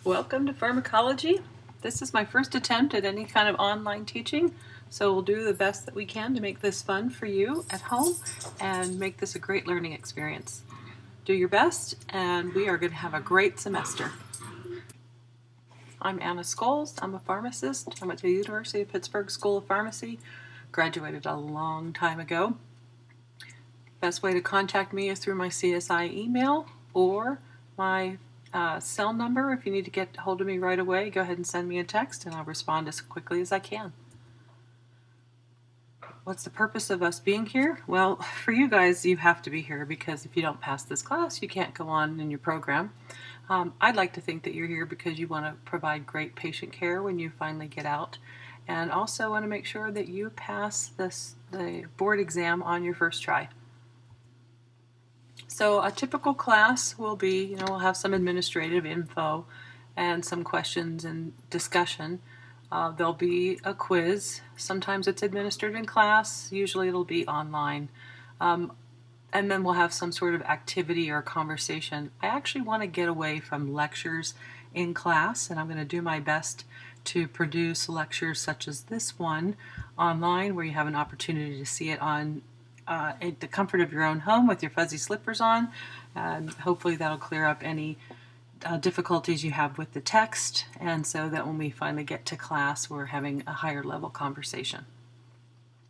Welcome to Pharmacology. This is my first attempt at any kind of online teaching, so we'll do the best that we can to make this fun for you at home and make this a great learning experience. Do your best, and we are going to have a great semester. I'm Anna Scholes. I'm a pharmacist. I'm at the University of Pittsburgh School of Pharmacy. Graduated a long time ago. Best way to contact me is through my CSI email or my cell number. If you need to get hold of me right away, go ahead and send me a text and I'll respond as quickly as I can. What's the purpose of us being here? Well, for you guys, you have to be here because if you don't pass this class, you can't go on in your program. I'd like to think that you're here because you want to provide great patient care when you finally get out, and also want to make sure that you pass the board exam on your first try. So a typical class will be, we'll have some administrative info and some questions and discussion. There'll be a quiz. Sometimes it's administered in class. Usually it'll be online. And then we'll have some sort of activity or conversation. I actually want to get away from lectures in class, and I'm going to do my best to produce lectures such as this one online, where you have an opportunity to see it on at the comfort of your own home with your fuzzy slippers on, and hopefully that'll clear up any difficulties you have with the text, and so that when we finally get to class, we're having a higher level conversation.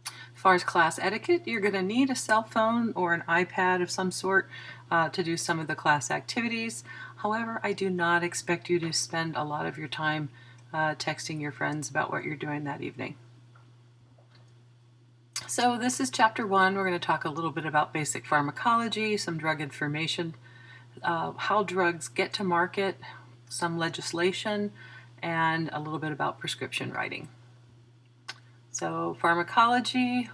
As far as class etiquette, you're going to need a cell phone or an iPad of some sort to do some of the class activities. However, I do not expect you to spend a lot of your time texting your friends about what you're doing that evening. So this is Chapter 1. We're going to talk a little bit about basic pharmacology, some drug information, how drugs get to market, some legislation, and a little bit about prescription writing. So pharmacology,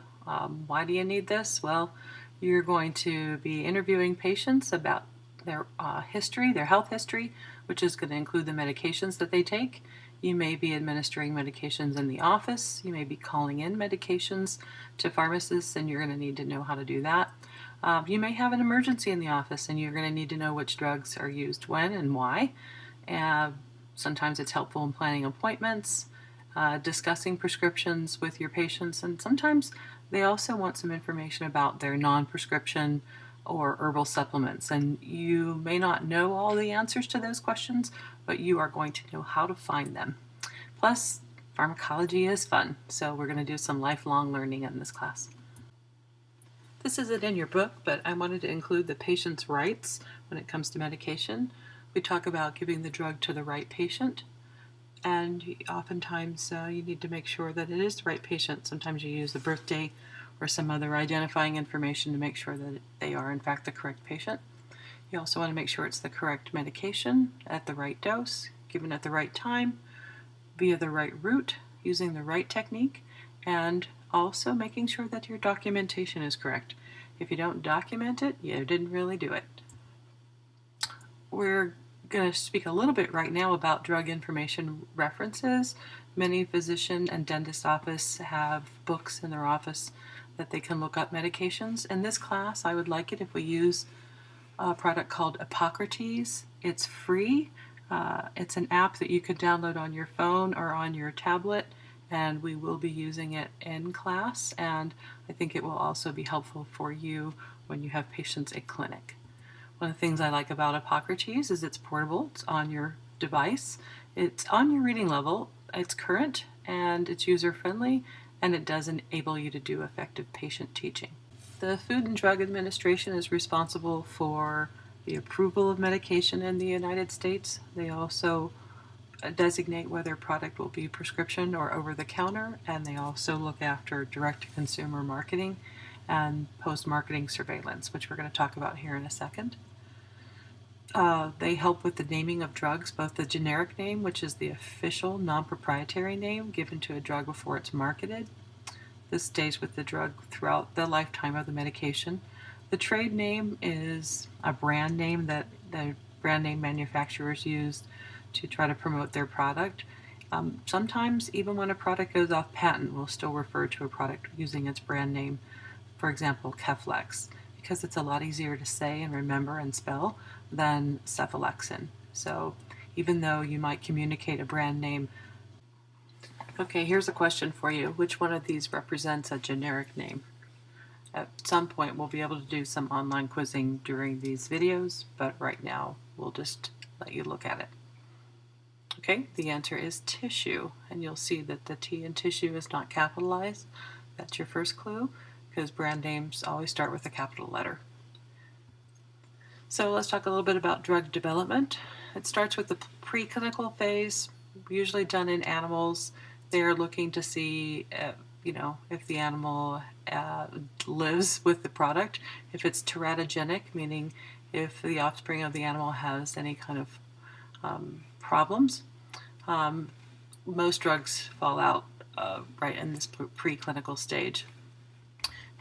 why do you need this? Well, you're going to be interviewing patients about their history, their health history, which is going to include the medications that they take. You may be administering medications in the office. You may be calling in medications to pharmacists, and you're going to need to know how to do that. You may have an emergency in the office, and you're going to need to know which drugs are used when and why. Sometimes it's helpful in planning appointments, discussing prescriptions with your patients, and sometimes they also want some information about their non-prescription or herbal supplements, and you may not know all the answers to those questions, but you are going to know how to find them. Plus, pharmacology is fun, so we're going to do some lifelong learning in this class. This isn't in your book, but I wanted to include the patient's rights when it comes to medication. We talk about giving the drug to the right patient, and oftentimes you need to make sure that it is the right patient. Sometimes you use the birthday or some other identifying information to make sure that they are in fact the correct patient. You also want to make sure it's the correct medication at the right dose, given at the right time, via the right route, using the right technique, and also making sure that your documentation is correct. If you don't document it, you didn't really do it. We're going to speak a little bit right now about drug information references. Many physician and dentist offices have books in their office that they can look up medications. In this class, I would like it if we use a product called Hippocrates. It's free. It's an app that you could download on your phone or on your tablet, and we will be using it in class, and I think it will also be helpful for you when you have patients at clinic. One of the things I like about Hippocrates is it's portable, it's on your device, it's on your reading level, it's current, and it's user-friendly, and it does enable you to do effective patient teaching. The Food and Drug Administration is responsible for the approval of medication in the United States. They also designate whether a product will be prescription or over-the-counter, and they also look after direct-to-consumer marketing and post-marketing surveillance, which we're going to talk about here in a second. They help with the naming of drugs, both the generic name, which is the official non-proprietary name given to a drug before it's marketed. This stays with the drug throughout the lifetime of the medication. The trade name is a brand name that the brand name manufacturers use to try to promote their product. Sometimes, even when a product goes off patent, we'll still refer to a product using its brand name. For example, Keflex, because it's a lot easier to say and remember and spell than cephalexin. So even though you might communicate a brand name. Okay, here's a question for you. Which one of these represents a generic name? At some point we'll be able to do some online quizzing during these videos, but right now we'll just let you look at it. Okay, the answer is tissue, and you'll see that the T in tissue is not capitalized. That's your first clue, because brand names always start with a capital letter. So let's talk a little bit about drug development. It starts with the preclinical phase, usually done in animals. They are looking to see, if the animal lives with the product, if it's teratogenic, meaning if the offspring of the animal has any kind of problems. Most drugs fall out right in this preclinical stage.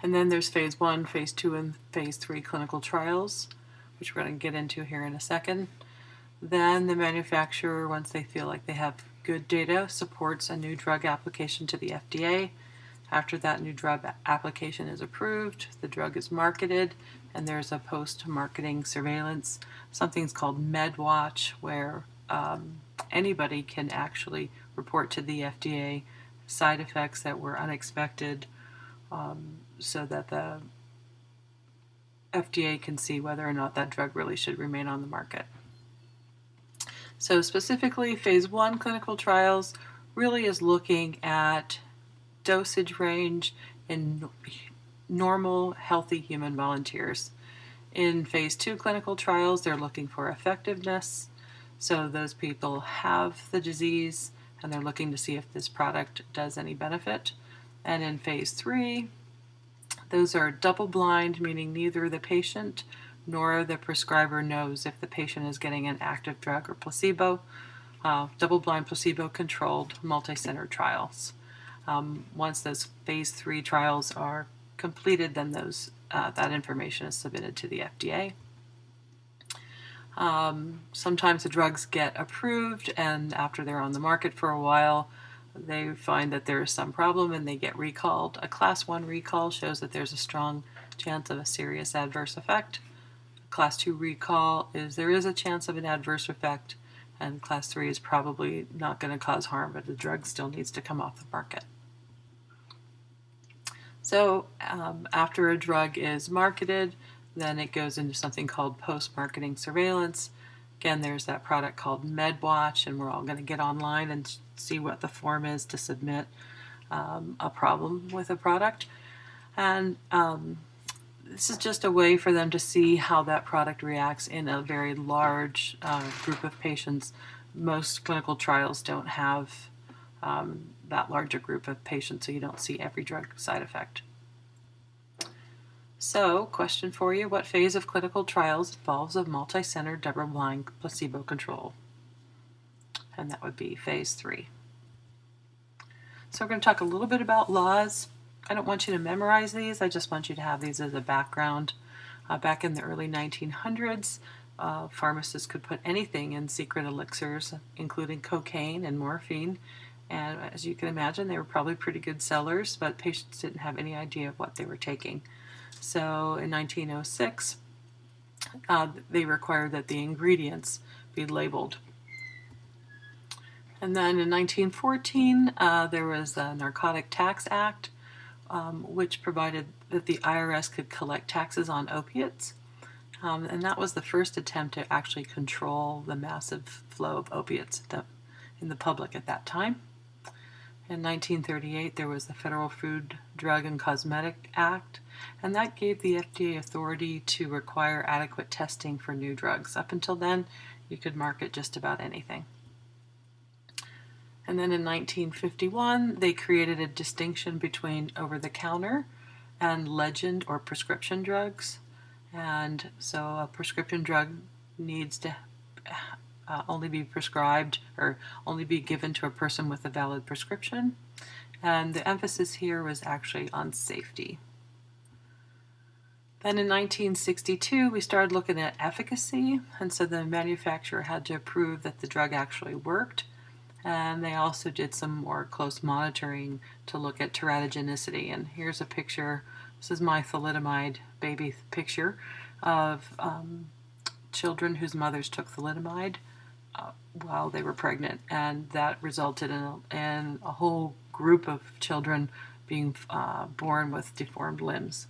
And then there's phase 1, phase 2, and phase 3 clinical trials, which we're going to get into here in a second. Then the manufacturer, once they feel like they have good data, supports a new drug application to the FDA. After that new drug application is approved, the drug is marketed, and there's a post-marketing surveillance. Something's called MedWatch, where anybody can actually report to the FDA side effects that were unexpected, so that the FDA can see whether or not that drug really should remain on the market. So specifically, phase 1 clinical trials really is looking at dosage range in normal, healthy human volunteers. In phase 2 clinical trials, they're looking for effectiveness. So those people have the disease, and they're looking to see if this product does any benefit. And in phase 3, those are double-blind, meaning neither the patient nor the prescriber knows if the patient is getting an active drug or placebo. Double-blind, placebo-controlled, multi-center trials. Once those phase 3 trials are completed, then that information is submitted to the FDA. Sometimes the drugs get approved, and after they're on the market for a while, they find that there is some problem and they get recalled. A Class 1 recall shows that there's a strong chance of a serious adverse effect. Class 2 recall is there is a chance of an adverse effect, and Class 3 is probably not going to cause harm, but the drug still needs to come off the market. So after a drug is marketed, then it goes into something called post-marketing surveillance. Again, there's that product called MedWatch, and we're all going to get online and see what the form is to submit a problem with a product. And this is just a way for them to see how that product reacts in a very large group of patients. Most clinical trials don't have that larger group of patients, so you don't see every drug side effect. So, question for you, what phase of clinical trials involves a multi-center double-blind placebo control? And that would be phase 3. So we're going to talk a little bit about laws. I don't want you to memorize these, I just want you to have these as a background. Back in the early 1900s, pharmacists could put anything in secret elixirs, including cocaine and morphine. And as you can imagine, they were probably pretty good sellers, but patients didn't have any idea of what they were taking. So in 1906, they required that the ingredients be labeled. And then in 1914, there was the Narcotic Tax Act, which provided that the IRS could collect taxes on opiates. And that was the first attempt to actually control the massive flow of opiates in the public at that time. In 1938, there was the Federal Food, Drug, and Cosmetic Act, and that gave the FDA authority to require adequate testing for new drugs. Up until then, you could market just about anything. And then in 1951, they created a distinction between over-the-counter and legend or prescription drugs. And so a prescription drug needs to only be prescribed or only be given to a person with a valid prescription. And the emphasis here was actually on safety. Then in 1962, we started looking at efficacy, and so the manufacturer had to prove that the drug actually worked. And they also did some more close monitoring to look at teratogenicity. And here's a picture, this is my thalidomide baby picture of children whose mothers took thalidomide. while they were pregnant, and that resulted in a whole group of children being born with deformed limbs.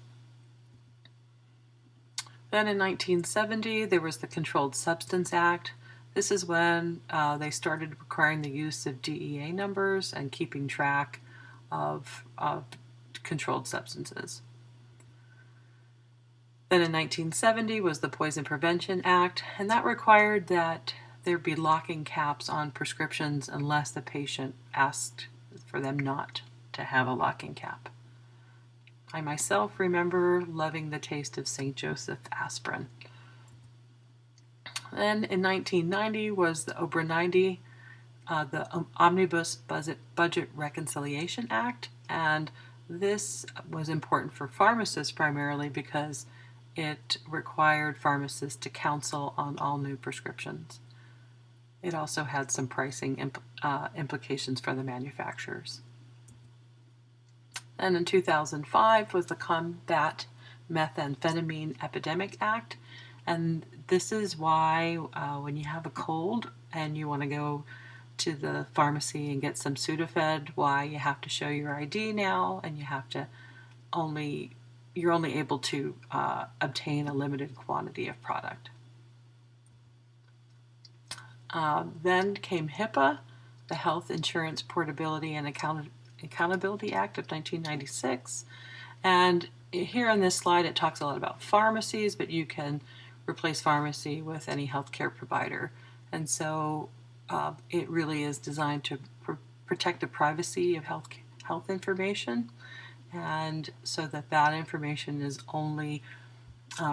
Then in 1970, there was the Controlled Substance Act. This is when they started requiring the use of DEA numbers and keeping track of controlled substances. Then in 1970 was the Poison Prevention Act, and that required that there be locking caps on prescriptions unless the patient asked for them not to have a locking cap. I myself remember loving the taste of St. Joseph aspirin. Then in 1990 was the OBRA 90, the Omnibus Budget Reconciliation Act, and this was important for pharmacists primarily because it required pharmacists to counsel on all new prescriptions. It also had some pricing implications for the manufacturers. And in 2005 was the Combat Methamphetamine Epidemic Act, and this is why when you have a cold and you want to go to the pharmacy and get some Sudafed, why you have to show your ID now, and you have to you're only able to obtain a limited quantity of product. Then came HIPPA, the Health Insurance Portability and Accountability Act of 1996. And here on this slide it talks a lot about pharmacies, but you can replace pharmacy with any healthcare provider. And so it really is designed to protect the privacy of health information, and so that information is only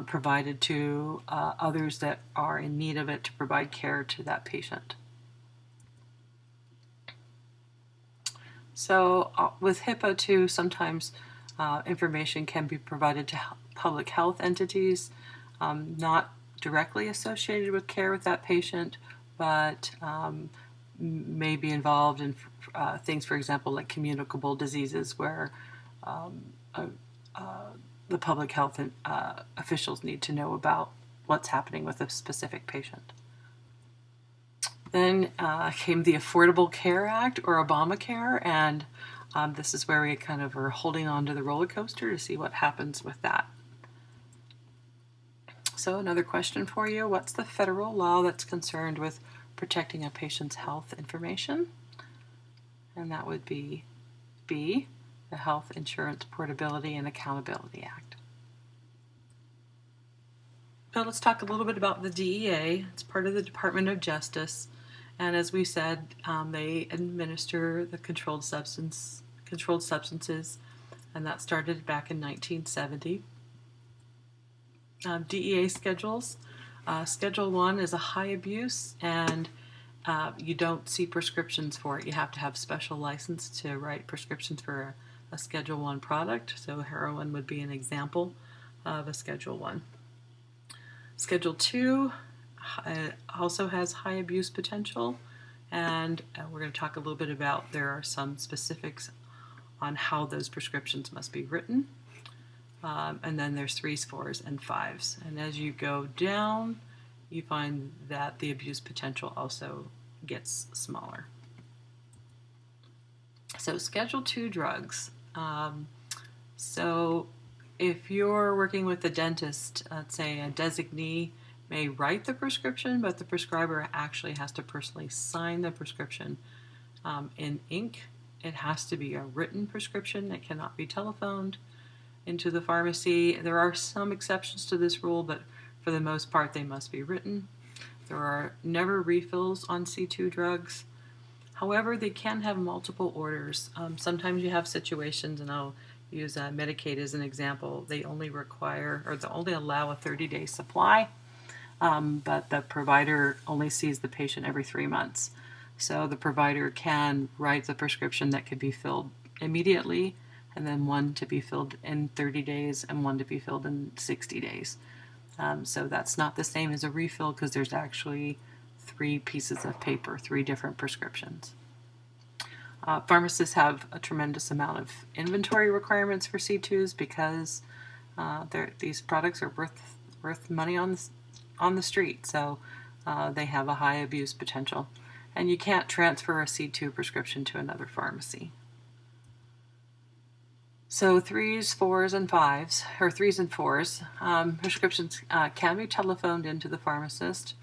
provided to others that are in need of it to provide care to that patient. So with HIPAA too, sometimes information can be provided to public health entities, not directly associated with care with that patient, but may be involved in things, for example, like communicable diseases where the public health officials need to know about what's happening with a specific patient. Then came the Affordable Care Act, or Obamacare, and this is where we kind of are holding on to the roller coaster to see what happens with that. So another question for you: what's the federal law that's concerned with protecting a patient's health information? And that would be B, the Health Insurance Portability and Accountability Act. So let's talk a little bit about the DEA. It's part of the Department of Justice, and as we said, they administer the controlled substances, and that started back in 1970. DEA schedules. Schedule 1 is a high abuse, and you don't see prescriptions for it. You have to have special license to write prescriptions for a Schedule 1 product. So heroin would be an example of a Schedule 1. Schedule 2 also has high abuse potential, and we're going to talk a little bit about, there are some specifics on how those prescriptions must be written. And then there's 3s, 4s, and 5s. And as you go down, you find that the abuse potential also gets smaller. So Schedule 2 drugs. So if you're working with a dentist, let's say a designee may write the prescription, but the prescriber actually has to personally sign the prescription in ink. It has to be a written prescription. It cannot be telephoned into the pharmacy. There are some exceptions to this rule, but for the most part they must be written. There are never refills on C2 drugs. However, they can have multiple orders. Sometimes you have situations, and I'll use Medicaid as an example, they only require, or they only allow a 30-day supply, but the provider only sees the patient every 3 months. So the provider can write the prescription that could be filled immediately, and then one to be filled in 30 days and one to be filled in 60 days. So that's not the same as a refill, because there's actually 3 pieces of paper, 3 different prescriptions. Pharmacists have a tremendous amount of inventory requirements for C2s because these products are worth money on the street. So they have a high abuse potential. And you can't transfer a C2 prescription to another pharmacy. So 3s, 4s, and 5s, or 3s and 4s, prescriptions can be telephoned into the pharmacist.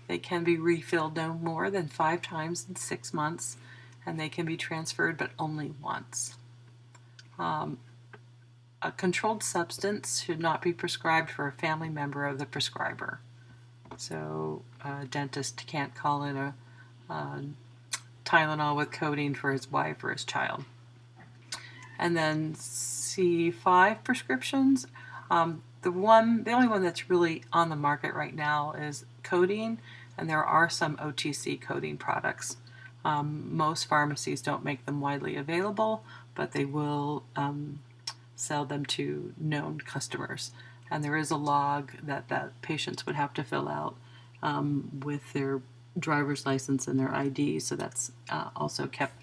They can be refilled no more than 5 times in 6 months, and they can be transferred but only once. A controlled substance should not be prescribed for a family member of the prescriber. So a dentist can't call in a Tylenol with codeine for his wife or his child. And then C5 prescriptions, the only one that's really on the market right now is codeine, and there are some OTC codeine products. Most pharmacies don't make them widely available, but they will sell them to known customers. And there is a log that patients would have to fill out with their driver's license and their ID, so that's also kept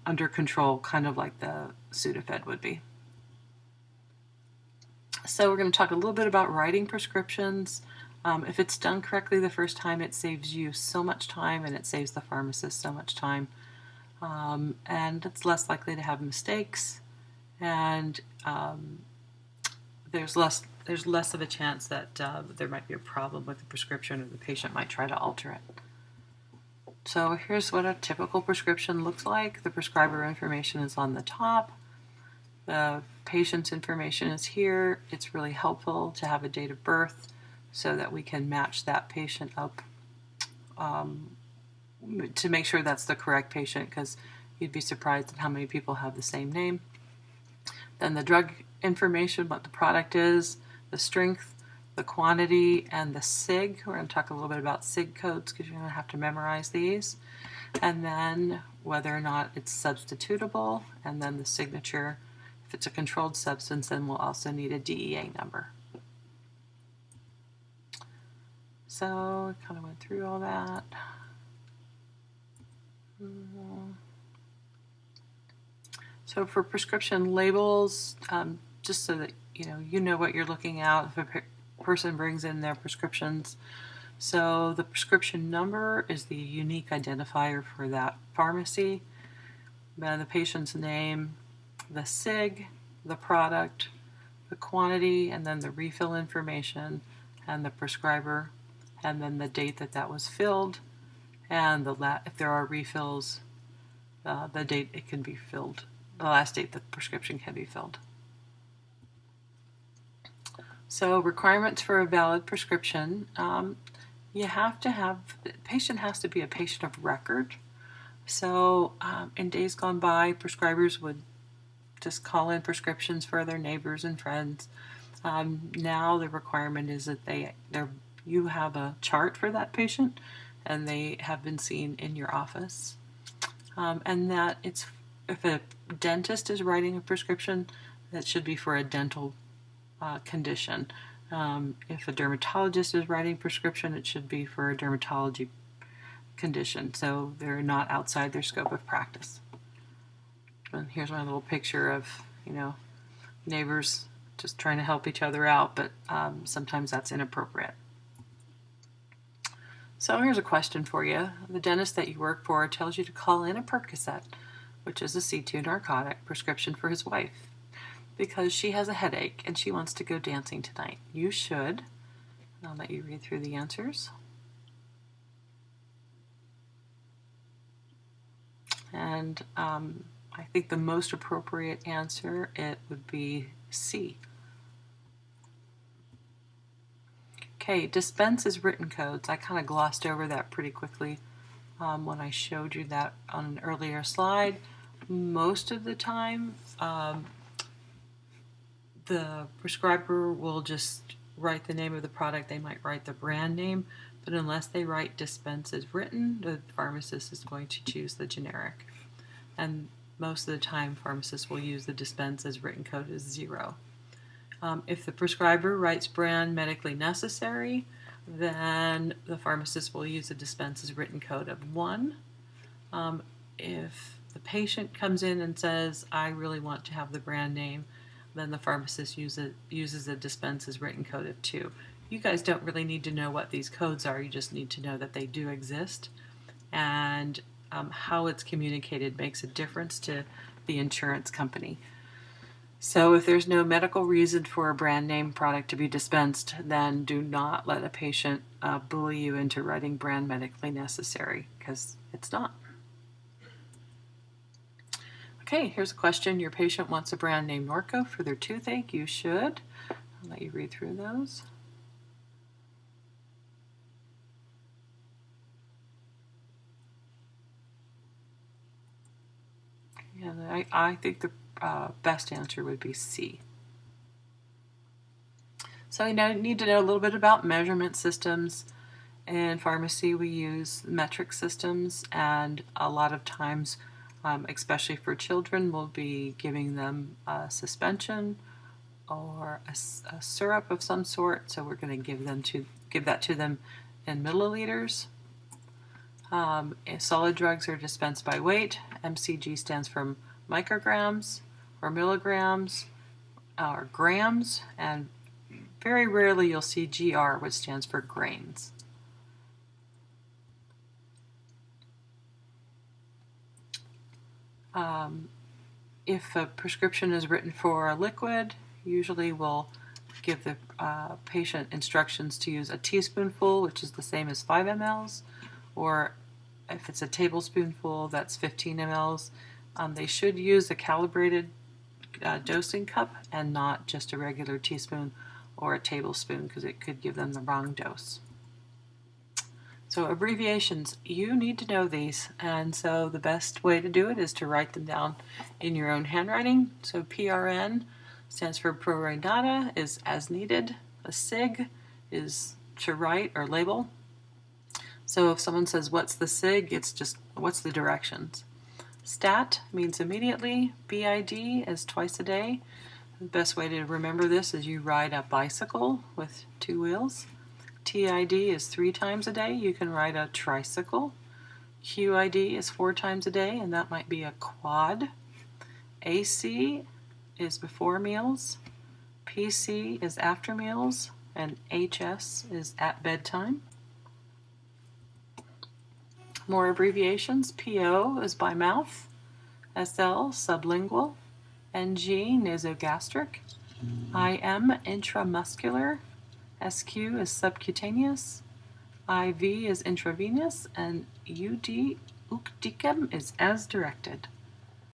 under control, kind of like the Sudafed would be. So we're going to talk a little bit about writing prescriptions. If it's done correctly the first time, it saves you so much time, and it saves the pharmacist so much time. And it's less likely to have mistakes, and there's less of a chance that there might be a problem with the prescription, or the patient might try to alter it. So here's what a typical prescription looks like. The prescriber information is on the top. The patient's information is here. It's really helpful to have a date of birth so that we can match that patient up to make sure that's the correct patient, because you'd be surprised at how many people have the same name. Then the drug information, what the product is, the strength, the quantity, and the SIG. We're going to talk a little bit about SIG codes because you're going to have to memorize these. And then whether or not it's substitutable, and then the signature. If it's a controlled substance, then we'll also need a DEA number. So I kind of went through all that. So for prescription labels, just so that you know what you're looking at if a person brings in their prescriptions. So the prescription number is the unique identifier for that pharmacy. Then the patient's name, the SIG, the product, the quantity, and then the refill information, and the prescriber, and then the date that was filled, and if there are refills, the date it can be filled, the last date the prescription can be filled. So requirements for a valid prescription, you have to have, the patient has to be a patient of record. So in days gone by, prescribers would just call in prescriptions for their neighbors and friends. Now the requirement is that you have a chart for that patient, and they have been seen in your office. And that if a dentist is writing a prescription, that should be for a dental condition. If a dermatologist is writing prescription, it should be for a dermatology condition, so they're not outside their scope of practice. And here's my little picture of neighbors just trying to help each other out, but sometimes that's inappropriate. So here's a question for you. The dentist that you work for tells you to call in a Percocet, which is a C2 narcotic, prescription for his wife, because she has a headache and she wants to go dancing tonight. You should. I'll let you read through the answers. And I think the most appropriate answer, it would be C. Okay, Dispense is written codes. I kind of glossed over that pretty quickly when I showed you that on an earlier slide. Most of the time, the prescriber will just write the name of the product. They might write the brand name, but unless they write Dispense as written, the pharmacist is going to choose the generic. And most of the time, pharmacists will use the Dispense as written code as 0. If the prescriber writes brand medically necessary, then the pharmacist will use the Dispense as written code of 1. If the patient comes in and says, I really want to have the brand name, then the pharmacist uses a Dispense as written code of 2. You guys don't really need to know what these codes are, you just need to know that they do exist, and how it's communicated makes a difference to the insurance company. So if there's no medical reason for a brand name product to be dispensed, then do not let a patient bully you into writing brand medically necessary, because it's not. Okay, here's a question. Your patient wants a brand name Norco for their toothache. You should. I'll let you read through those. And I think the best answer would be C. So you need to know a little bit about measurement systems. In pharmacy, we use metric systems, and a lot of times, especially for children, we'll be giving them a suspension or a syrup of some sort. So we're going to give that to them in milliliters. Solid drugs are dispensed by weight. MCG stands for micrograms or milligrams or grams, and very rarely you'll see GR, which stands for grains. If a prescription is written for a liquid, usually we'll give the patient instructions to use a teaspoonful, which is the same as 5 mLs, or if it's a tablespoonful, that's 15 mLs. They should use a calibrated dosing cup and not just a regular teaspoon or a tablespoon, because it could give them the wrong dose. So abbreviations, you need to know these, and so the best way to do it is to write them down in your own handwriting. So PRN stands for pro rata, is as needed. A SIG is to write or label. So if someone says, what's the SIG? It's just, what's the directions? STAT means immediately. BID is twice a day. The best way to remember this is you ride a bicycle with 2 wheels. TID is 3 times a day. You can ride a tricycle. QID is 4 times a day, and that might be a quad. AC is before meals. PC is after meals, and HS is at bedtime. More abbreviations. PO is by mouth. SL, sublingual. NG, nasogastric. IM, intramuscular. SQ is subcutaneous. IV is intravenous. And UD, UCDICM, is as directed.